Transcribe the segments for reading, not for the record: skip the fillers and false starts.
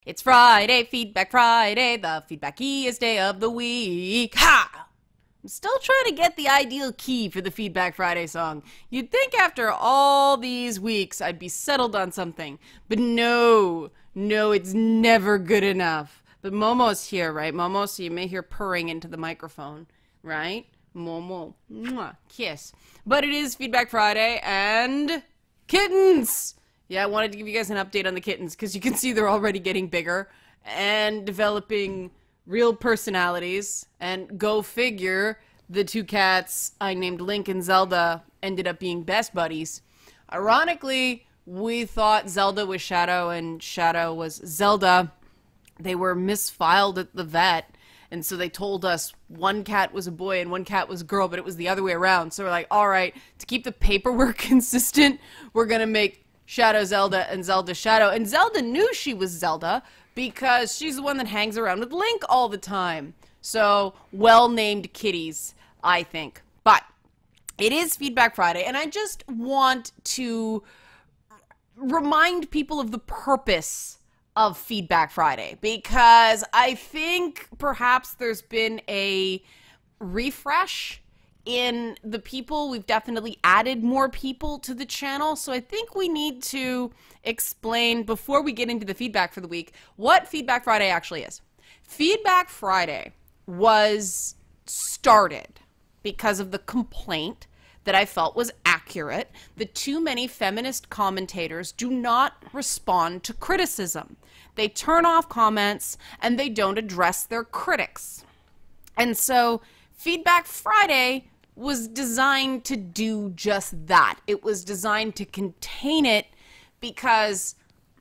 It's Friday, Feedback Friday, the feedbackiest day of the week. Ha! I'm still trying to get the ideal key for the Feedback Friday song. You'd think after all these weeks I'd be settled on something. But no, it's never good enough. But Momo's here, right, Momo? So you may hear purring into the microphone, right? Momo. Mwah. Kiss. But it is Feedback Friday and Kittens! Yeah, I wanted to give you guys an update on the kittens because you can see they're already getting bigger and developing real personalities. And go figure, the two cats I named Link and Zelda ended up being best buddies. Ironically, we thought Zelda was Shadow and Shadow was Zelda. They were misfiled at the vet, and so they told us one cat was a boy and one cat was a girl, but it was the other way around. So we're like, all right, to keep the paperwork consistent, we're going to make Shadow Zelda and Zelda Shadow. And Zelda knew she was Zelda because she's the one that hangs around with Link all the time. So, well-named kitties, I think. But it is Feedback Friday, and I just want to remind people of the purpose of Feedback Friday, because I think perhaps there's been a refresh in the people. We've definitely added more people to the channel, so I think we need to explain, before we get into the feedback for the week, what Feedback Friday actually is. Feedback Friday was started because of the complaint that I felt was accurate that too many feminist commentators do not respond to criticism. They turn off comments and they don't address their critics. And so Feedback Friday was designed to do just that. It was designed to contain it because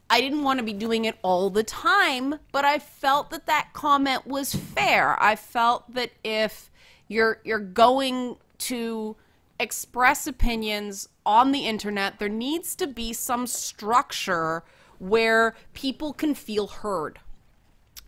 I didn't want to be doing it all the time, but I felt that that comment was fair. I felt that if you're going to express opinions on the internet, there needs to be some structure where people can feel heard.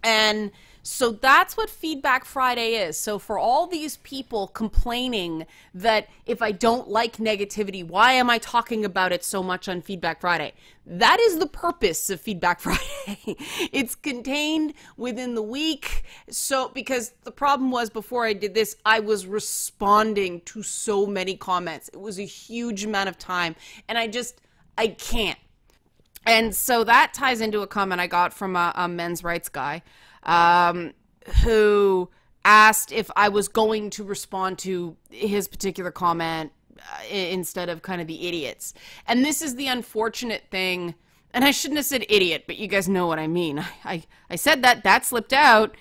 And so that's what Feedback Friday is. So for all these people complaining that if I don't like negativity, why am I talking about it so much on Feedback Friday? That is the purpose of Feedback Friday. It's contained within the week. So, because the problem was, before I did this, I was responding to so many comments. It was a huge amount of time, and I can't. And so that ties into a comment I got from a men's rights guy, who asked if I was going to respond to his particular comment instead of kind of the idiots. And this is the unfortunate thing, and I shouldn't have said idiot, but you guys know what I mean. I said that slipped out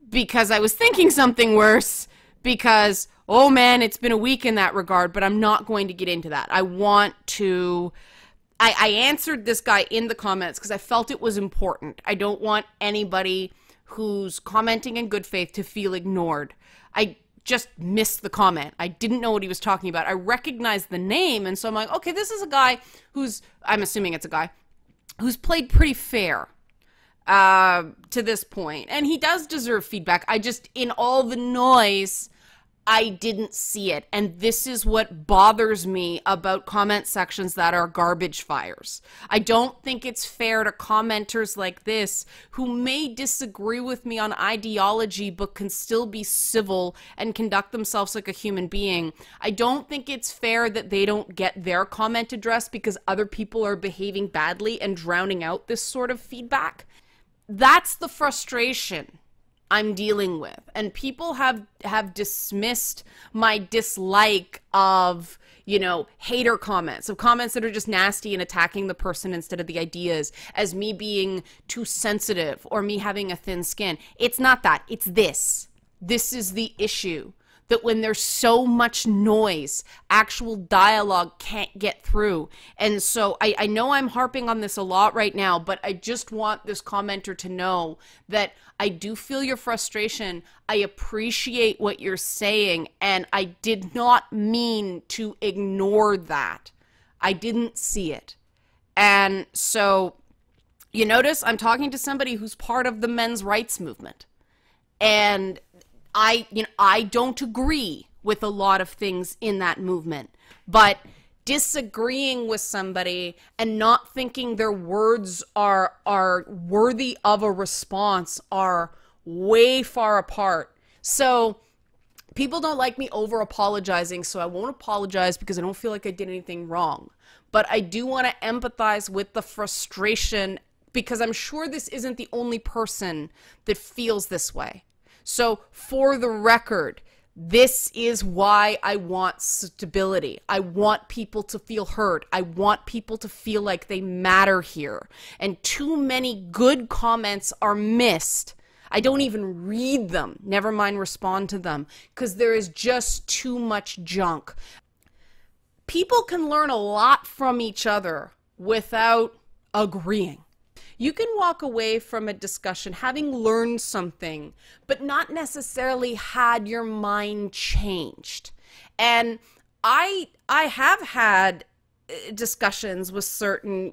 because I was thinking something worse, because, oh man, it's been a week in that regard, but I'm not going to get into that. I answered this guy in the comments because I felt it was important. I don't want anybody who's commenting in good faith to feel ignored. I just missed the comment. I didn't know what he was talking about. I recognized the name, and so I'm like, okay, this is a guy who's, I'm assuming it's a guy, who's played pretty fair to this point. And he does deserve feedback. I just, in all the noise, I didn't see it. And this is what bothers me about comment sections that are garbage fires. I don't think it's fair to commenters like this who may disagree with me on ideology but can still be civil and conduct themselves like a human being. I don't think it's fair that they don't get their comment addressed because other people are behaving badly and drowning out this sort of feedback. That's the frustration I'm dealing with. And people have dismissed my dislike of, hater comments, of comments that are just nasty and attacking the person instead of the ideas, as me being too sensitive or me having a thin skin. It's not that. It's this. This is the issue. That when there's so much noise, actual dialogue can't get through. And so I know I'm harping on this a lot right now, but I just want this commenter to know that I do feel your frustration. I appreciate what you're saying, and I did not mean to ignore that. I didn't see it. And so you notice I'm talking to somebody who's part of the men's rights movement. And I don't agree with a lot of things in that movement, but disagreeing with somebody and not thinking their words are worthy of a response are way far apart. So people don't like me over apologizing, so I won't apologize because I don't feel like I did anything wrong. But I do want to empathize with the frustration because I'm sure this isn't the only person that feels this way. So for the record, this is why I want stability. I want people to feel heard. I want people to feel like they matter here. And too many good comments are missed. I don't even read them, never mind respond to them, because there is just too much junk. People can learn a lot from each other without agreeing. You can walk away from a discussion having learned something, but not necessarily had your mind changed. And I have had discussions with certain,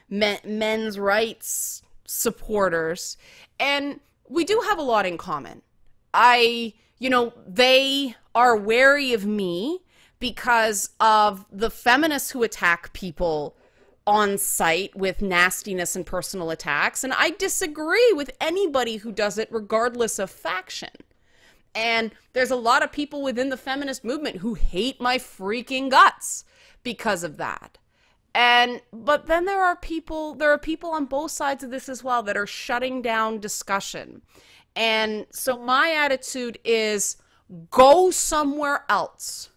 men's rights supporters, and we do have a lot in common. They are wary of me because of the feminists who attack people on site with nastiness and personal attacks, and I disagree with anybody who does it regardless of faction. And there's a lot of people within the feminist movement who hate my freaking guts because of that. But then there are people on both sides of this as well that are shutting down discussion. And so my attitude is go somewhere else.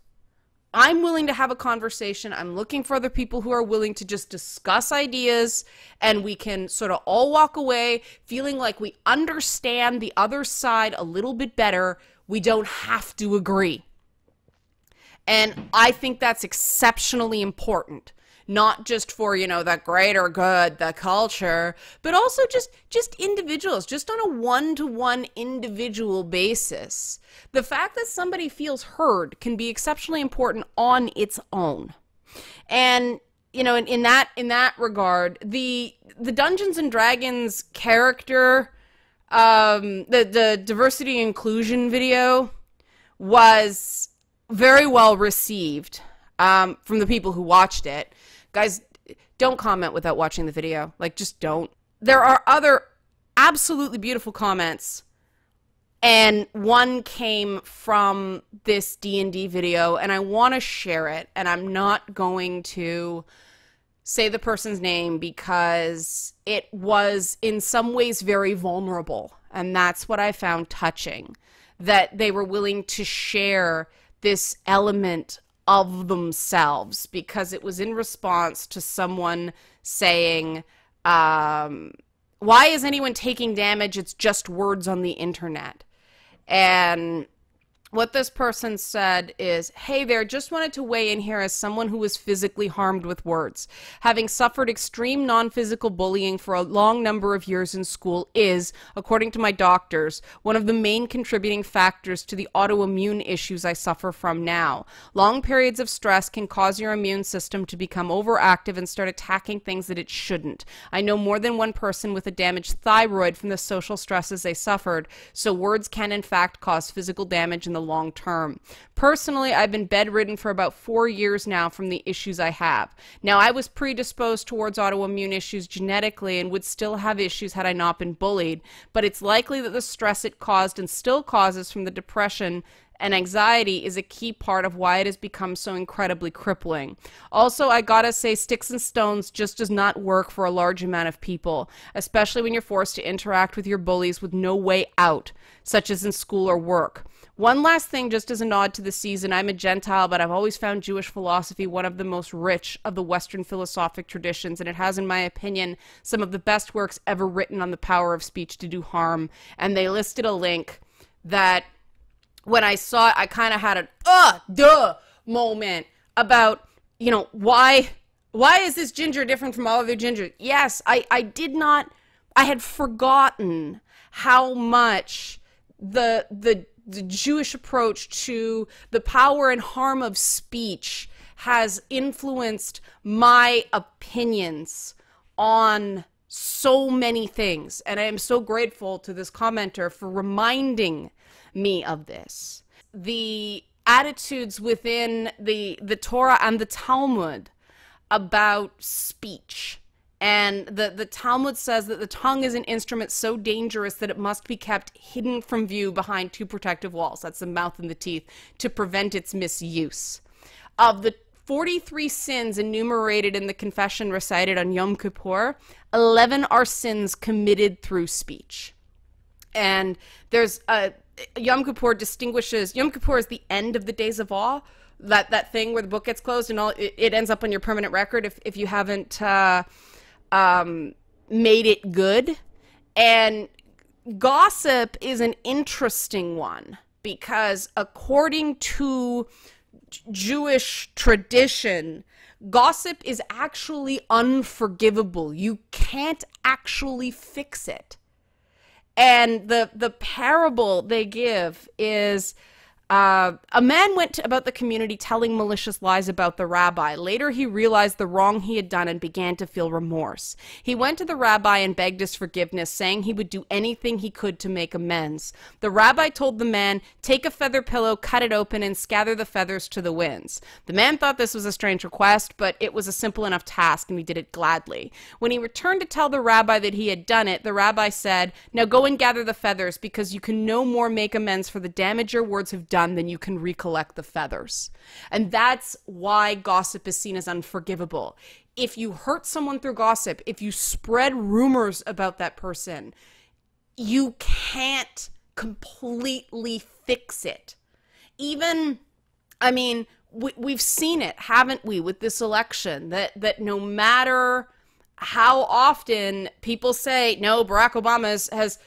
I'm willing to have a conversation. I'm looking for other people who are willing to just discuss ideas, and we can sort of all walk away feeling like we understand the other side a little bit better. We don't have to agree. And I think that's exceptionally important. Not just for, the greater good, the culture, but also just individuals, just on a one-to-one individual basis. The fact that somebody feels heard can be exceptionally important on its own. And, in that regard, the Dungeons and Dragons character, the diversity and inclusion video was very well received from the people who watched it. Guys, don't comment without watching the video. Just don't. There are other absolutely beautiful comments, and one came from this D&D video, and I want to share it, and I'm not going to say the person's name because it was in some ways very vulnerable, and that's what I found touching, that they were willing to share this element of themselves, because it was in response to someone saying, why is anyone taking damage? It's just words on the internet. And what this person said is, hey there, just wanted to weigh in here as someone who was physically harmed with words. Having suffered extreme non-physical bullying for a long number of years in school is, according to my doctors, one of the main contributing factors to the autoimmune issues I suffer from now. Long periods of stress can cause your immune system to become overactive and start attacking things that it shouldn't. I know more than one person with a damaged thyroid from the social stresses they suffered, so words can in fact cause physical damage in the long term. Personally, I've been bedridden for about 4 years now from the issues I have. Now, I was predisposed towards autoimmune issues genetically and would still have issues had I not been bullied, but it's likely that the stress it caused and still causes from the depression and anxiety is a key part of why it has become so incredibly crippling. Also, I gotta say, sticks and stones just does not work for a large amount of people, especially when you're forced to interact with your bullies with no way out, such as in school or work. One last thing, just as a nod to the season, I'm a Gentile, but I've always found Jewish philosophy one of the most rich of the Western philosophic traditions, and it has, in my opinion, some of the best works ever written on the power of speech to do harm. And they listed a link that, when I saw it, I kind of had an moment about, why is this ginger different from all other gingers? Yes, I had forgotten how much the Jewish approach to the power and harm of speech has influenced my opinions on so many things. And I am so grateful to this commenter for reminding me of this. The attitudes within the Torah and the Talmud about speech. And the Talmud says that the tongue is an instrument so dangerous that it must be kept hidden from view behind two protective walls. That's the mouth and the teeth, to prevent its misuse. Of the 43 sins enumerated in the confession recited on Yom Kippur, 11 are sins committed through speech. And there's Yom Kippur distinguishes, Yom Kippur is the end of the days of awe, that thing where the book gets closed and all it ends up on your permanent record if you haven't made it good. And gossip is an interesting one because according to Jewish tradition, gossip is actually unforgivable. You can't actually fix it. And the parable they give is a man went about the community telling malicious lies about the rabbi. Later, he realized the wrong he had done and began to feel remorse. He went to the rabbi and begged his forgiveness, saying he would do anything he could to make amends. The rabbi told the man, "Take a feather pillow, cut it open, and scatter the feathers to the winds." The man thought this was a strange request, but it was a simple enough task, and he did it gladly. When he returned to tell the rabbi that he had done it, the rabbi said, "Now go and gather the feathers, because you can no more make amends for the damage your words have done than you can recollect the feathers." And that's why gossip is seen as unforgivable. If you hurt someone through gossip, if you spread rumors about that person, you can't completely fix it. Even, I mean, we've seen it, haven't we, with this election, that no matter how often people say, no, Barack Obama has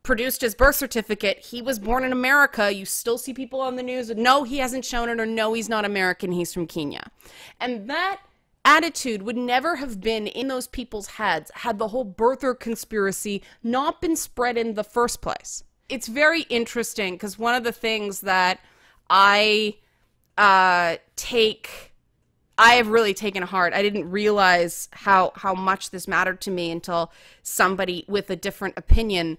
produced his birth certificate, he was born in America, you still see people on the news, no, he hasn't shown it, or no, he's not American, he's from Kenya. And that attitude would never have been in those people's heads had the whole birther conspiracy not been spread in the first place. It's very interesting because one of the things that I have really taken to heart, I didn't realize how much this mattered to me until somebody with a different opinion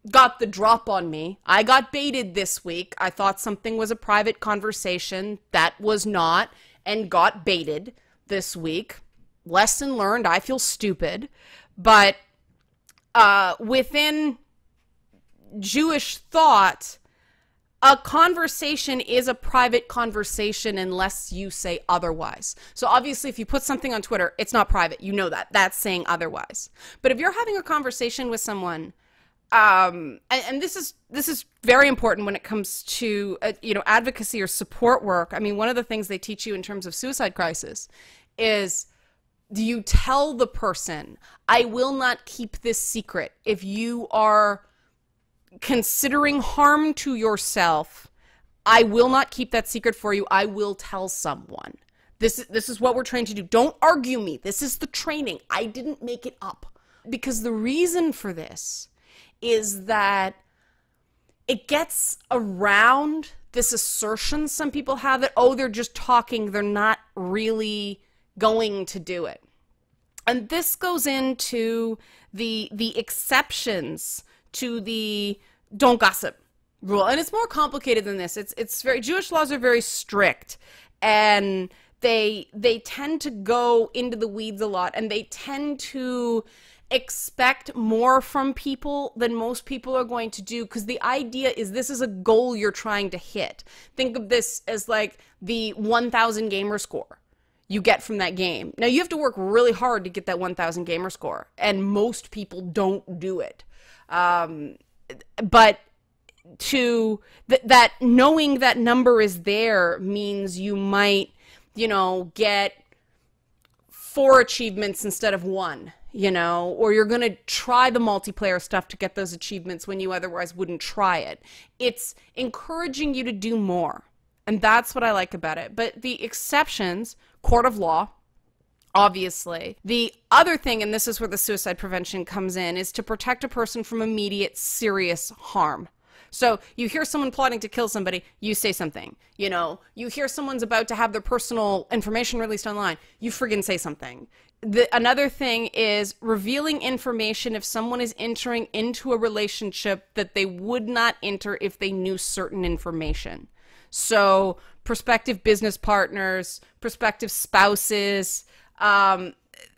got the drop on me. I got baited this week. I thought something was a private conversation. That was not, and got baited this week. Lesson learned. I feel stupid. But within Jewish thought, a conversation is a private conversation unless you say otherwise. So obviously, if you put something on Twitter, it's not private. You know that. That's saying otherwise. But if you're having a conversation with someone, and this is very important when it comes to advocacy or support work. I mean, one of the things they teach you in terms of suicide crisis is, do you tell the person, I will not keep this secret. If you are considering harm to yourself, I will not keep that secret for you. I will tell someone. This is what we're trained to do. Don't argue me. This is the training. I didn't make it up. Because the reason for this is that it gets around this assertion some people have that, oh, they're just talking, they're not really going to do it. And this goes into the exceptions to the don't gossip rule. And it's more complicated than this. It's very, Jewish laws are very strict, and they tend to go into the weeds a lot, and they tend to expect more from people than most people are going to do, because the idea is this is a goal you're trying to hit. Think of this as like the 1,000 gamer score you get from that game. Now, you have to work really hard to get that 1,000 gamer score, and most people don't do it. But that knowing that number is there means you might, get 4 achievements instead of 1, or you're going to try the multiplayer stuff to get those achievements when you otherwise wouldn't try it. It's encouraging you to do more. And that's what I like about it. But the exceptions, court of law, obviously. The other thing, and this is where the suicide prevention comes in, is to protect a person from immediate serious harm. So you hear someone plotting to kill somebody, you say something. You hear someone's about to have their personal information released online, you friggin' say something. Another thing is revealing information if someone is entering into a relationship that they would not enter if they knew certain information. So prospective business partners, prospective spouses,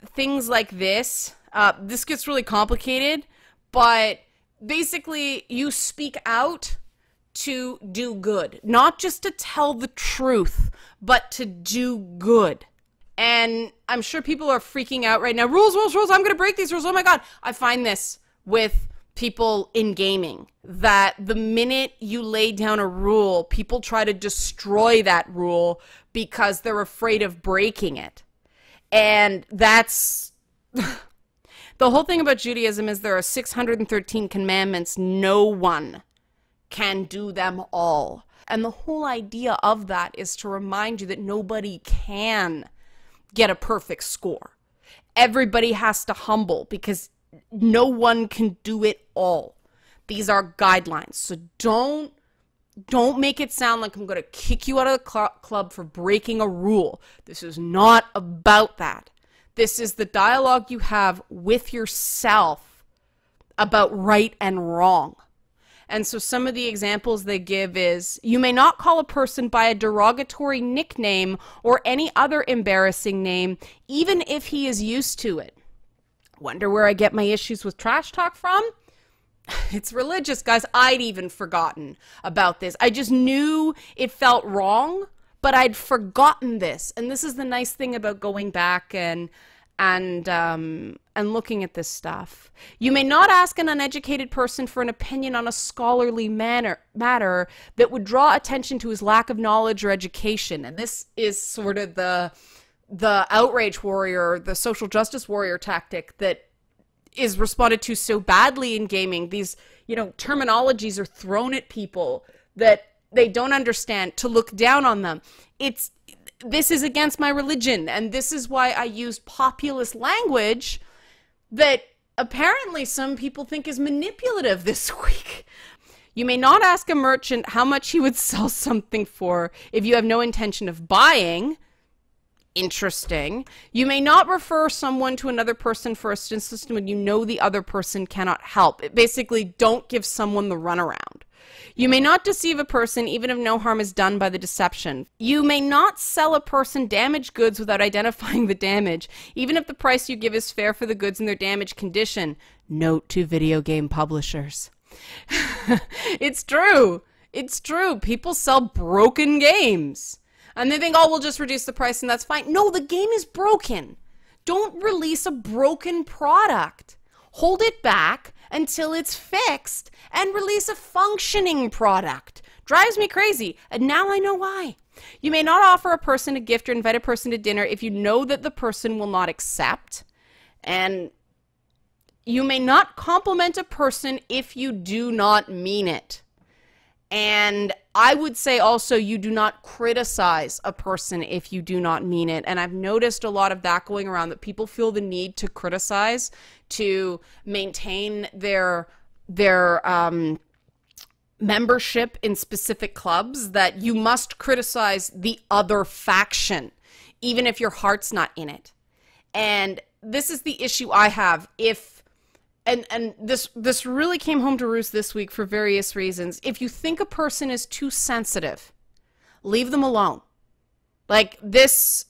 things like this. This gets really complicated, but basically you speak out to do good, not just to tell the truth, but to do good. And I'm sure people are freaking out right now. Rules, rules, rules. I'm going to break these rules. Oh my God. I find this with people in gaming, that the minute you lay down a rule, people try to destroy that rule because they're afraid of breaking it. And that's the whole thing about Judaism is there are 613 commandments. No one can do them all. And the whole idea of that is to remind you that nobody can get a perfect score. Everybody has to humble because no one can do it all. These are guidelines. So don't make it sound like I'm going to kick you out of the club for breaking a rule. This is not about that. This is the dialogue you have with yourself about right and wrong. And so some of the examples they give is, you may not call a person by a derogatory nickname or any other embarrassing name, even if he is used to it. Wonder where I get my issues with trash talk from? It's religious, guys. I'd even forgotten about this. I just knew it felt wrong, but I'd forgotten this. And this is the nice thing about going back and looking at this stuff. You may not ask an uneducated person for an opinion on a scholarly matter that would draw attention to his lack of knowledge or education. And this is sort of the outrage warrior, the social justice warrior tactic that is responded to so badly in gaming. These, terminologies are thrown at people that they don't understand, to look down on them. This is against my religion, and this is why I use populist language that apparently some people think is manipulative this week. You may not ask a merchant how much he would sell something for if you have no intention of buying. Interesting. You may not refer someone to another person for assistance when you know the other person cannot help. Basically, don't give someone the runaround. You may not deceive a person even if no harm is done by the deception. You may not sell a person damaged goods without identifying the damage, even if the price you give is fair for the goods in their damaged condition. Note to video game publishers. It's true. It's true. People sell broken games. And they think, we'll just reduce the price and that's fine. No, the game is broken. Don't release a broken product. Hold it back until it's fixed and release a functioning product. Drives me crazy. And now I know why. You may not offer a person a gift or invite a person to dinner if you know that the person will not accept. And you may not compliment a person if you do not mean it. And I would say also, you do not criticize a person if you do not mean it. And I've noticed a lot of that going around, that people feel the need to criticize to maintain their membership in specific clubs, that you must criticize the other faction, even if your heart's not in it. And this is the issue I have. And this really came home to roost this week for various reasons. If you think a person is too sensitive, leave them alone. Like this,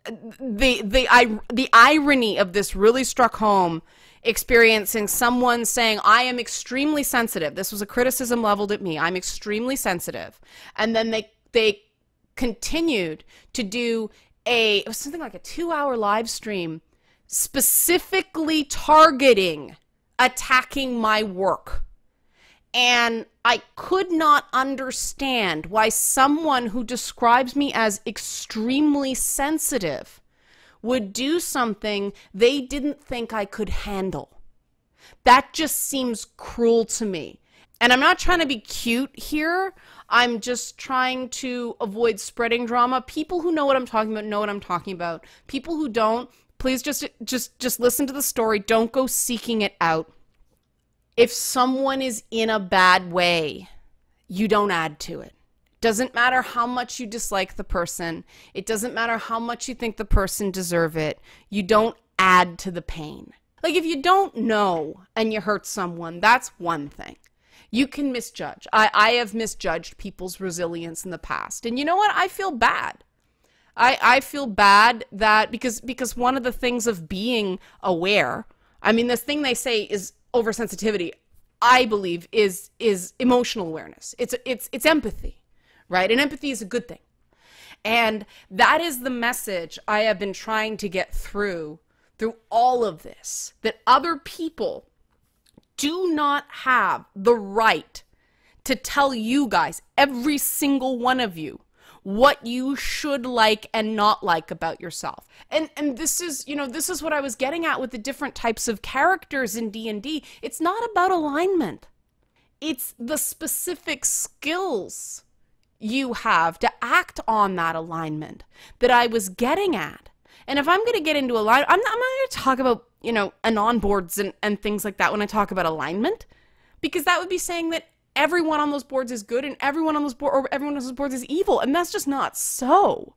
the irony of this really struck home, experiencing someone saying, I am extremely sensitive. This was a criticism leveled at me. I'm extremely sensitive. And then they continued to do it was something like a 2-hour live stream specifically targeting attacking my work. And I could not understand why someone who describes me as extremely sensitive would do something they didn't think I could handle. That just seems cruel to me. And I'm not trying to be cute here. I'm just trying to avoid spreading drama. People who know what I'm talking about know what I'm talking about. People who don't, please just listen to the story. Don't go seeking it out. If someone is in a bad way, you don't add to it. Doesn't matter how much you dislike the person. It doesn't matter how much you think the person deserve it. You don't add to the pain. Like, if you don't know and you hurt someone, that's one thing. You can misjudge. I have misjudged people's resilience in the past. And you know what? I feel bad. I feel bad that because one of the things of being aware, I mean, this thing they say is oversensitivity, I believe is emotional awareness. It's empathy, right? And empathy is a good thing. And that is the message I have been trying to get through all of this, that other people do not have the right to tell you guys, every single one of you, what you should like and not like about yourself. And this is, this is what I was getting at with the different types of characters in D&D. It's not about alignment. It's the specific skills you have to act on that alignment that I was getting at. And if I'm going to get into alignment, I'm not going to talk about, anon boards and things like that when I talk about alignment, because that would be saying that everyone on those boards is good and everyone on those boards is evil. And that's just not so.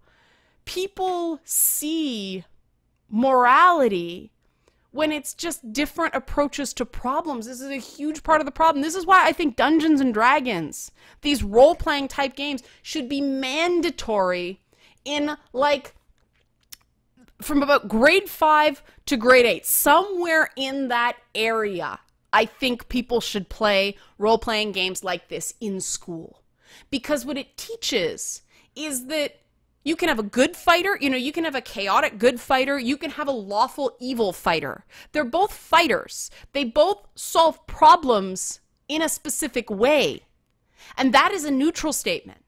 People see morality when it's just different approaches to problems. This is a huge part of the problem. This is why I think Dungeons and Dragons, these role-playing type games, should be mandatory in, like, from about grade 5 to grade 8, somewhere in that area. I think people should play role-playing games like this in school. Because what it teaches is that you can have a good fighter, you can have a chaotic good fighter, you can have a lawful evil fighter. They're both fighters. They both solve problems in a specific way. And that is a neutral statement.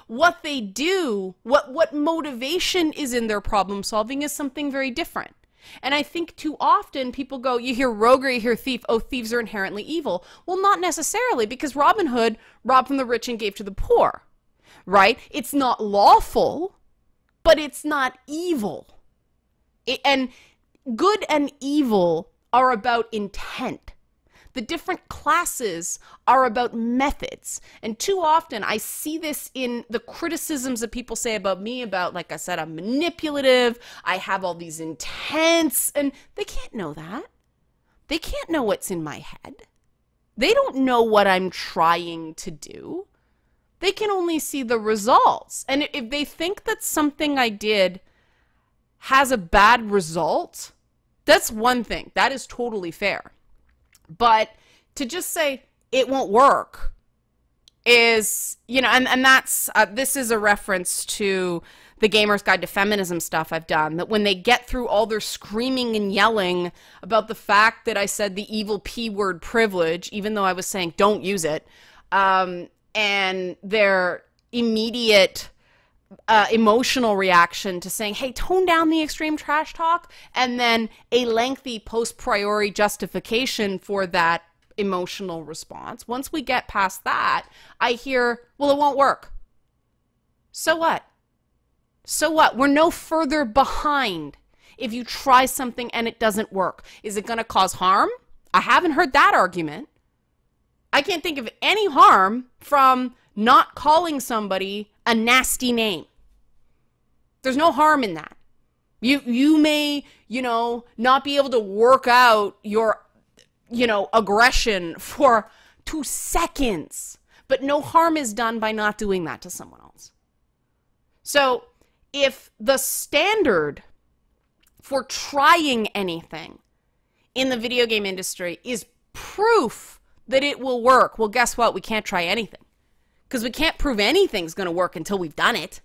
What they do, what motivation is in their problem solving is something very different. And I think too often people go, you hear rogue or you hear thief, oh, thieves are inherently evil. Well, not necessarily, because Robin Hood robbed from the rich and gave to the poor, right? It's not lawful, but it's not evil. And good and evil are about intent. The different classes are about methods. And too often I see this in the criticisms that people say about me about, like I said, I'm manipulative, I have all these intents, and they can't know that. They can't know what's in my head. They don't know what I'm trying to do. They can only see the results. And if they think that something I did has a bad result, that's one thing. That is totally fair. But to just say it won't work is, and that's, this is a reference to the Gamer's Guide to Feminism stuff I've done, that when they get through all their screaming and yelling about the fact that I said the evil P word privilege, even though I was saying don't use it, and their immediate emotional reaction to saying, hey, tone down the extreme trash talk, and then a lengthy post priori justification for that emotional response. Once we get past that, I hear, well, it won't work. So what? So what? We're no further behind if you try something and it doesn't work. Is it going to cause harm? I haven't heard that argument. I can't think of any harm from not calling somebody a nasty name. There's no harm in that. You may, not be able to work out your, aggression for 2 seconds, but no harm is done by not doing that to someone else. So if the standard for trying anything in the video game industry is proof that it will work, well, guess what? We can't try anything. Because we can't prove anything's going to work until we've done it.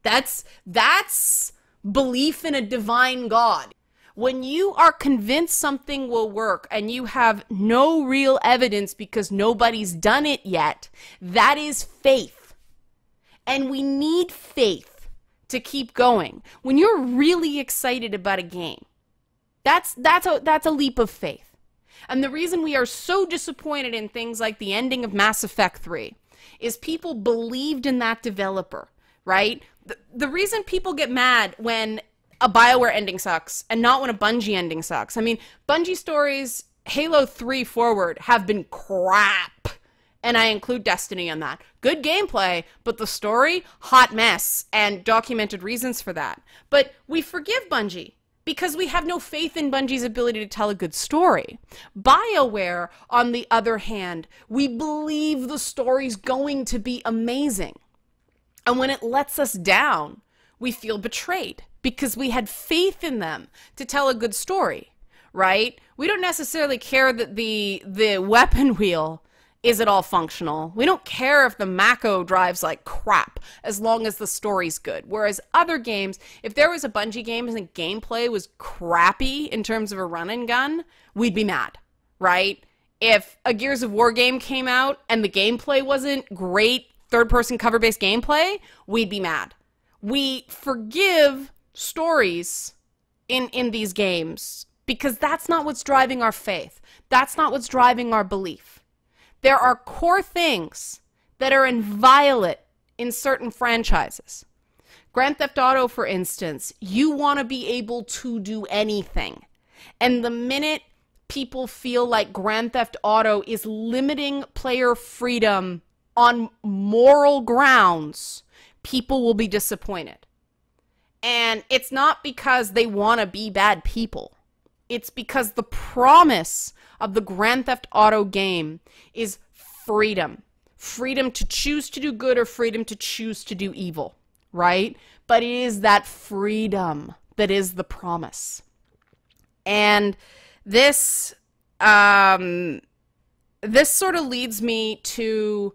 That's belief in a divine God. When you are convinced something will work and you have no real evidence because nobody's done it yet, that is faith. And we need faith to keep going. When you're really excited about a game, that's a leap of faith. And the reason we are so disappointed in things like the ending of Mass Effect 3 is people believed in that developer, right? The reason people get mad when a BioWare ending sucks and not when a Bungie ending sucks. I mean, Bungie stories, Halo 3 forward, have been crap. And I include Destiny in that. Good gameplay, but the story, hot mess, and documented reasons for that. But we forgive Bungie because we have no faith in Bungie's ability to tell a good story. BioWare, on the other hand, we believe the story's going to be amazing. And when it lets us down, we feel betrayed because we had faith in them to tell a good story, right? We don't necessarily care that the weapon wheel is it all functional. We don't care if the Mako drives like crap as long as the story's good. Whereas other games, if there was a Bungie game and the gameplay was crappy in terms of a run and gun, we'd be mad, right? If a Gears of War game came out and the gameplay wasn't great, third-person cover-based gameplay, we'd be mad. We forgive stories in these games because that's not what's driving our faith. That's not what's driving our belief. There are core things that are inviolate in certain franchises. Grand Theft Auto, for instance, you want to be able to do anything. And the minute people feel like Grand Theft Auto is limiting player freedom on moral grounds, people will be disappointed. And it's not because they want to be bad people. It's because the promise of the Grand Theft Auto game is freedom. Freedom to choose to do good or freedom to choose to do evil, right? But it is that freedom that is the promise. And this sort of leads me to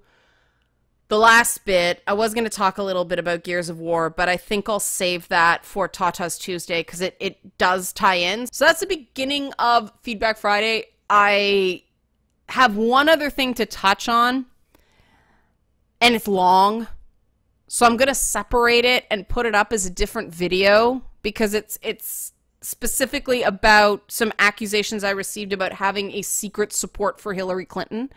the last bit. I was going to talk a little bit about Gears of War, but I think I'll save that for Tata's Tuesday because it does tie in. So that's the beginning of Feedback Friday. I have one other thing to touch on, and it's long. So I'm going to separate it and put it up as a different video because it's specifically about some accusations I received about having a secret support for Hillary Clinton.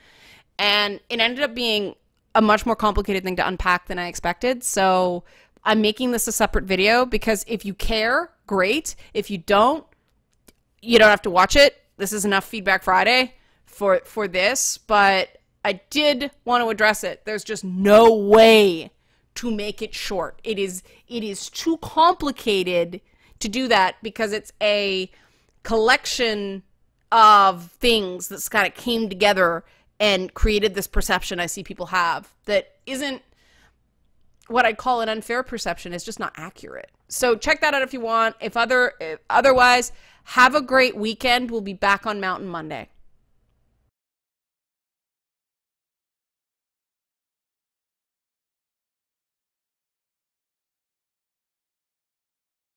And it ended up being a much more complicated thing to unpack than I expected. So I'm making this a separate video because if you care, great. If you don't, you don't have to watch it. This is enough Feedback Friday for this, but I did want to address it. There's just no way to make it short. It is too complicated to do that because it's a collection of things that's kind of came together and created this perception I see people have that isn't what I'd call an unfair perception. It's just not accurate. So check that out if you want. Otherwise, have a great weekend. We'll be back on Mountain Monday.